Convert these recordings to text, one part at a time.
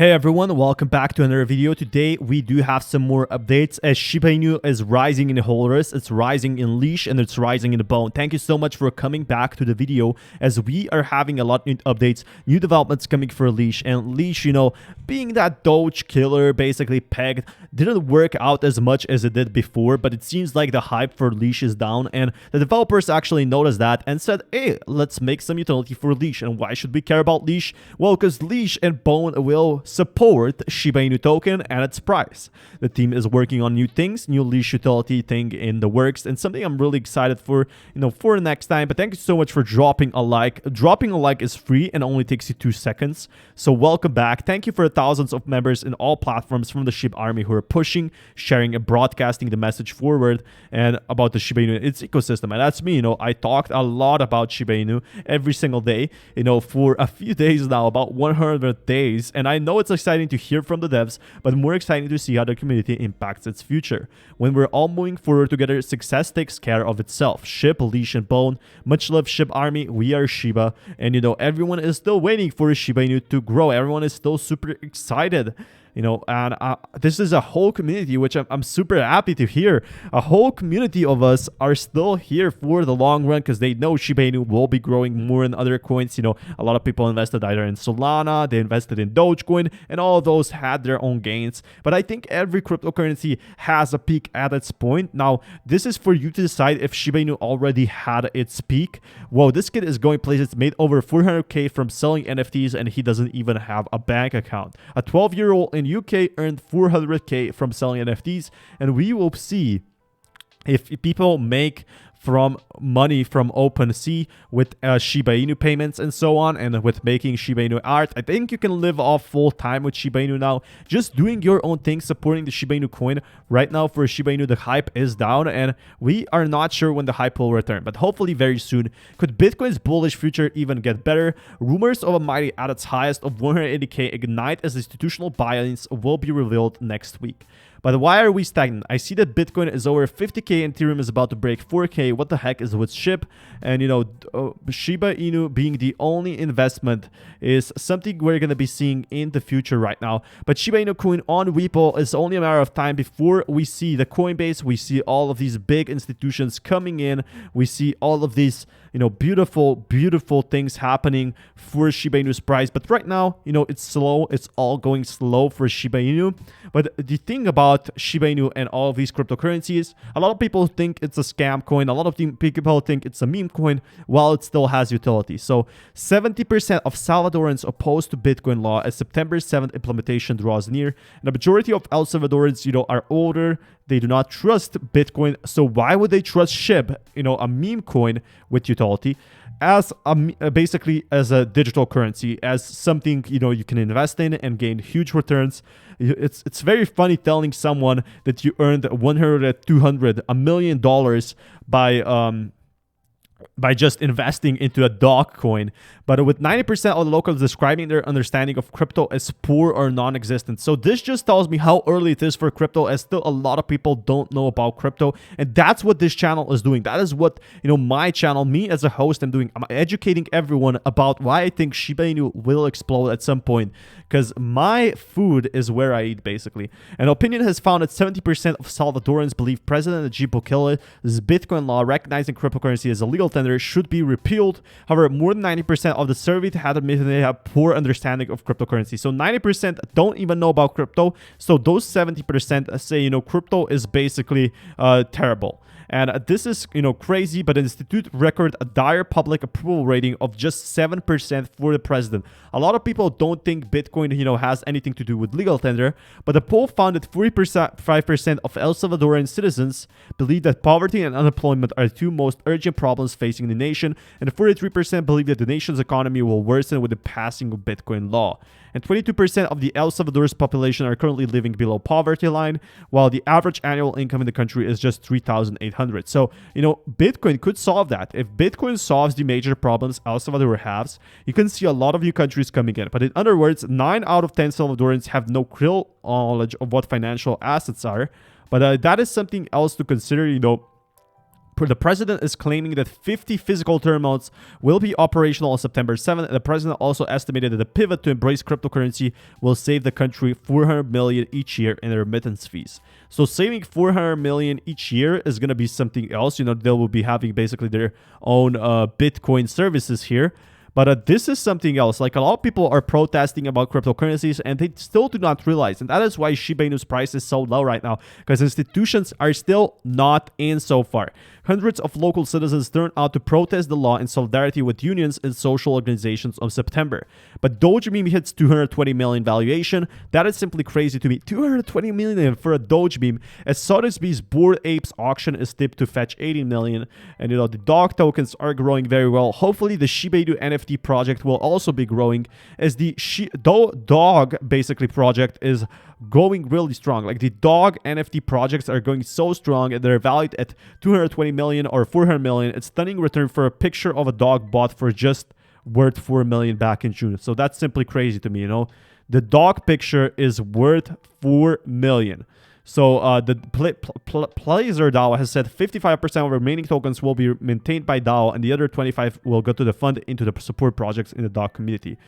Hey everyone, welcome back to another video. Today we do have some more updates as Shiba Inu is rising in holders, it's rising in leash, and it's rising in bone. Thank you so much for coming back to the video as we are having a lot of new updates, new developments coming for leash. And leash, being that Doge killer basically pegged, didn't work out as much as it did before, but it seems like the hype for leash is down and the developers actually noticed that and said, hey, let's make some utility for leash. And why should we care about leash? Well, because leash and bone will support Shiba Inu token and its price. The team is working on new things, new leash utility thing in the works, and something I'm really excited for, for next time. But thank you so much for dropping a like. Dropping a like is free and only takes you 2 seconds. So welcome back. Thank you for thousands of members in all platforms from the Shib army who are pushing, sharing, and broadcasting the message forward and about the Shiba Inu, its ecosystem. And that's me. I talked a lot about Shiba Inu every single day, for a few days now, about 100 days. And I know it's exciting to hear from the devs, but more exciting to see how the community impacts its future. When we're all moving forward together, success takes care of itself. Shib, leash, and bone. Much love, Shib army. We are Shiba. And everyone is still waiting for Shiba Inu to grow. Everyone is still super excited. And this is a whole community, which I'm super happy to hear. A whole community of us are still here for the long run because they know Shiba Inu will be growing more in other coins. A lot of people invested either in Solana, they invested in Dogecoin, and all of those had their own gains. But I think every cryptocurrency has a peak at its point. Now, this is for you to decide if Shiba Inu already had its peak. Whoa, this kid is going places, made over 400K from selling NFTs, and he doesn't even have a bank account. A 12-year-old in UK earned 400K from selling NFTs, and we will see if people make from money from OpenSea with Shiba Inu payments and so on, and with making Shiba Inu art. I think you can live off full time with Shiba Inu now, just doing your own thing, supporting the Shiba Inu coin. Right now for Shiba Inu, the hype is down and we are not sure when the hype will return, but hopefully very soon. Could Bitcoin's bullish future even get better? Rumors of a mighty at its highest of 180K ignite as institutional buy-ins will be revealed next week. But why are we stagnant? I see that Bitcoin is over 50K and Ethereum is about to break 4K. What the heck is with Shib? And Shiba Inu being the only investment is something we're going to be seeing in the future right now. But Shiba Inu coin on Weeple is only a matter of time before we see the Coinbase. We see all of these big institutions coming in. We see all of these beautiful things happening for Shiba Inu's price. But right now, it's slow. It's all going slow for Shiba Inu. But the thing about Shiba Inu and all of these cryptocurrencies, a lot of people think it's a scam coin. A lot of people think it's a meme coin while it still has utility. So 70% of Salvadorans opposed to Bitcoin law as September 7th implementation draws near. And the majority of El Salvadorans, are older. They do not trust Bitcoin. So why would they trust Shib, a meme coin with utility, as basically as a digital currency, as something you can invest in and gain huge returns? It's very funny telling someone that you earned 100, 200, $1 million by just investing into a dog coin. But with 90% of the locals describing their understanding of crypto as poor or non-existent. So this just tells me how early it is for crypto, as still a lot of people don't know about crypto. And that's what this channel is doing. That is what, my channel, me as a host, I'm doing. I'm educating everyone about why I think Shiba Inu will explode at some point. Because my food is where I eat, basically. An opinion has found that 70% of Salvadorans believe President Nayib Bukele's Bitcoin law recognizing cryptocurrency as a legal tender should be repealed. However, more than 90% of the surveyed had admitted they have poor understanding of cryptocurrency. So 90% don't even know about crypto. So those 70% say, crypto is basically terrible. And this is, crazy, but the Institute record a dire public approval rating of just 7% for the president. A lot of people don't think Bitcoin, has anything to do with legal tender, but the poll found that 45% of El Salvadoran citizens believe that poverty and unemployment are the two most urgent problems facing the nation, and 43% believe that the nation's economy will worsen with the passing of Bitcoin law. And 22% of the El Salvador's population are currently living below poverty line, while the average annual income in the country is just $3,800. So, Bitcoin could solve that. If Bitcoin solves the major problems El Salvador has, you can see a lot of new countries coming in. But in other words, 9 out of 10 Salvadorans have no real knowledge of what financial assets are. But that is something else to consider, The president is claiming that 50 physical terminals will be operational on September 7th. The president also estimated that the pivot to embrace cryptocurrency will save the country $400 million each year in remittance fees. So saving $400 million each year is going to be something else. They will be having basically their own Bitcoin services here. But this is something else. Like, a lot of people are protesting about cryptocurrencies and they still do not realize. And that is why Shiba Inu's price is so low right now, because institutions are still not in so far. Hundreds of local citizens turned out to protest the law in solidarity with unions and social organizations on September. But Doge meme hits 220 million valuation. That is simply crazy to me. 220 million for a Doge meme. As Sotheby's Bored Apes auction is tipped to fetch 80 million. And the dog tokens are growing very well. Hopefully the Shiba Inu NFT project will also be growing, as the dog basically project is going really strong. Like, the dog NFT projects are going so strong, and they're valued at 220 million or 400 million. It's stunning return for a picture of a dog bought for just worth 4 million back in June. So that's simply crazy to me. The dog picture is worth 4 million. So the Placer DAO has said 55% of remaining tokens will be maintained by DAO, and the other 25 will go to the fund into the support projects in the dog community.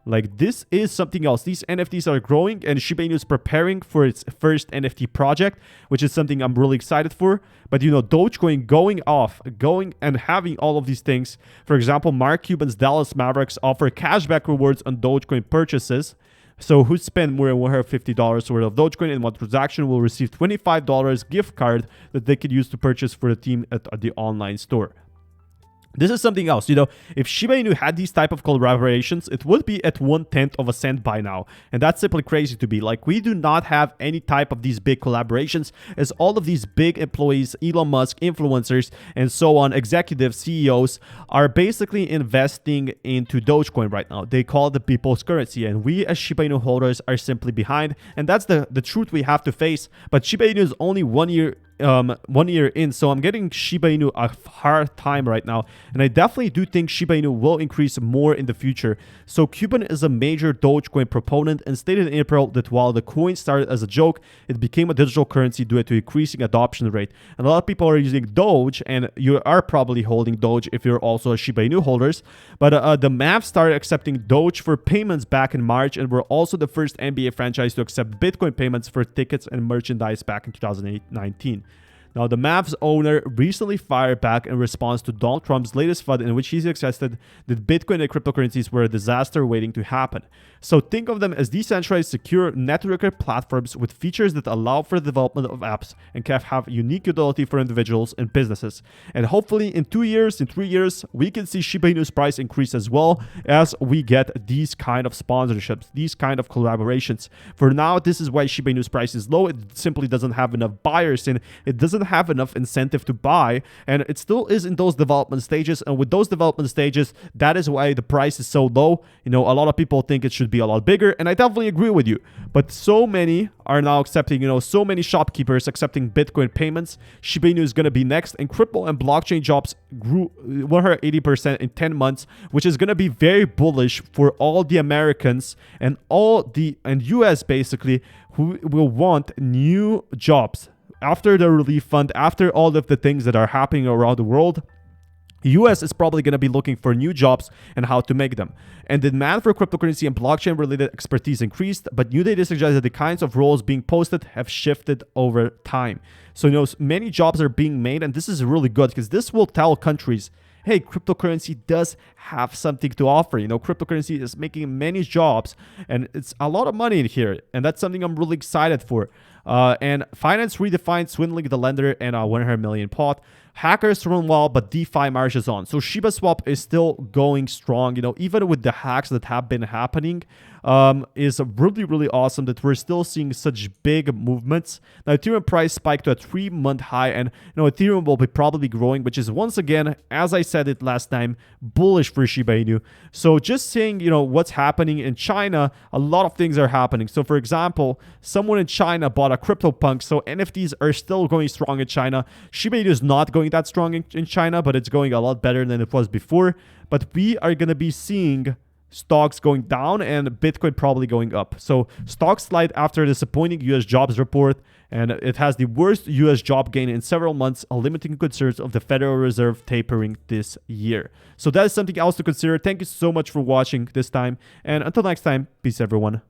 Like, this is something else. These NFTs are growing, and Shiba Inu is preparing for its first NFT project, which is something I'm really excited for. But, Dogecoin going and having all of these things. For example, Mark Cuban's Dallas Mavericks offer cashback rewards on Dogecoin purchases. So who spend more than $150 worth of Dogecoin in one transaction will receive $25 gift card that they could use to purchase for the team at the online store. This is something else. If Shiba Inu had these type of collaborations, it would be at 1/10 of a cent by now. And that's simply crazy to be. Like, we do not have any type of these big collaborations, as all of these big employees, Elon Musk, influencers, and so on, executives, CEOs, are basically investing into Dogecoin right now. They call it the people's currency, and we as Shiba Inu holders are simply behind. And that's the truth we have to face. But Shiba Inu is only 1 year in, so I'm getting Shiba Inu a hard time right now, and I definitely do think Shiba Inu will increase more in the future. So Cuban is a major Dogecoin proponent and stated in April that while the coin started as a joke, it became a digital currency due to increasing adoption rate. And a lot of people are using Doge, and you are probably holding Doge if you're also a Shiba Inu holders. But the Mavs started accepting Doge for payments back in March, and were also the first NBA franchise to accept Bitcoin payments for tickets and merchandise back in 2019. Now, the Mavs owner recently fired back in response to Donald Trump's latest FUD, in which he suggested that Bitcoin and cryptocurrencies were a disaster waiting to happen. So think of them as decentralized, secure, networked platforms with features that allow for the development of apps and can have unique utility for individuals and businesses. And hopefully in 2 years, in 3 years, we can see Shiba Inu's price increase as well, as we get these kind of sponsorships, these kind of collaborations. For now, this is why Shiba Inu's price is low. It simply doesn't have enough buyers in. It doesn't have enough incentive to buy, and it still is in those development stages. And with those development stages, that is why the price is so low. A lot of people think it should be a lot bigger, and I definitely agree with you. But so many are now accepting, so many shopkeepers accepting Bitcoin payments. Shiba Inu is going to be next, and crypto and blockchain jobs grew 180% in 10 months, which is going to be very bullish for all the Americans and US basically, who will want new jobs. After the relief fund, after all of the things that are happening around the world, the US is probably going to be looking for new jobs and how to make them. And the demand for cryptocurrency and blockchain related expertise increased, but new data suggests that the kinds of roles being posted have shifted over time. So, many jobs are being made, and this is really good because this will tell countries, hey, cryptocurrency does have something to offer. Cryptocurrency is making many jobs, and it's a lot of money in here, and that's something I'm really excited for. And Finance Redefined swindling the lender and a 100 million pot. Hackers run well, but DeFi marches on. So Shiba Swap is still going strong, even with the hacks that have been happening. Is really, really awesome that we're still seeing such big movements. Now, Ethereum price spiked to a 3-month high, and Ethereum will be probably growing, which is once again, as I said it last time, bullish for Shiba Inu. So just saying, what's happening in China, a lot of things are happening. So for example, someone in China bought a CryptoPunk, so NFTs are still going strong in China. Shiba Inu is not going that strong in China, but it's going a lot better than it was before. But we are going to be seeing stocks going down and Bitcoin probably going up. So stocks slide after a disappointing US jobs report, and it has the worst US job gain in several months, limiting concerns of the Federal Reserve tapering this year. So that is something else to consider. Thank you so much for watching this time, and until next time, peace everyone.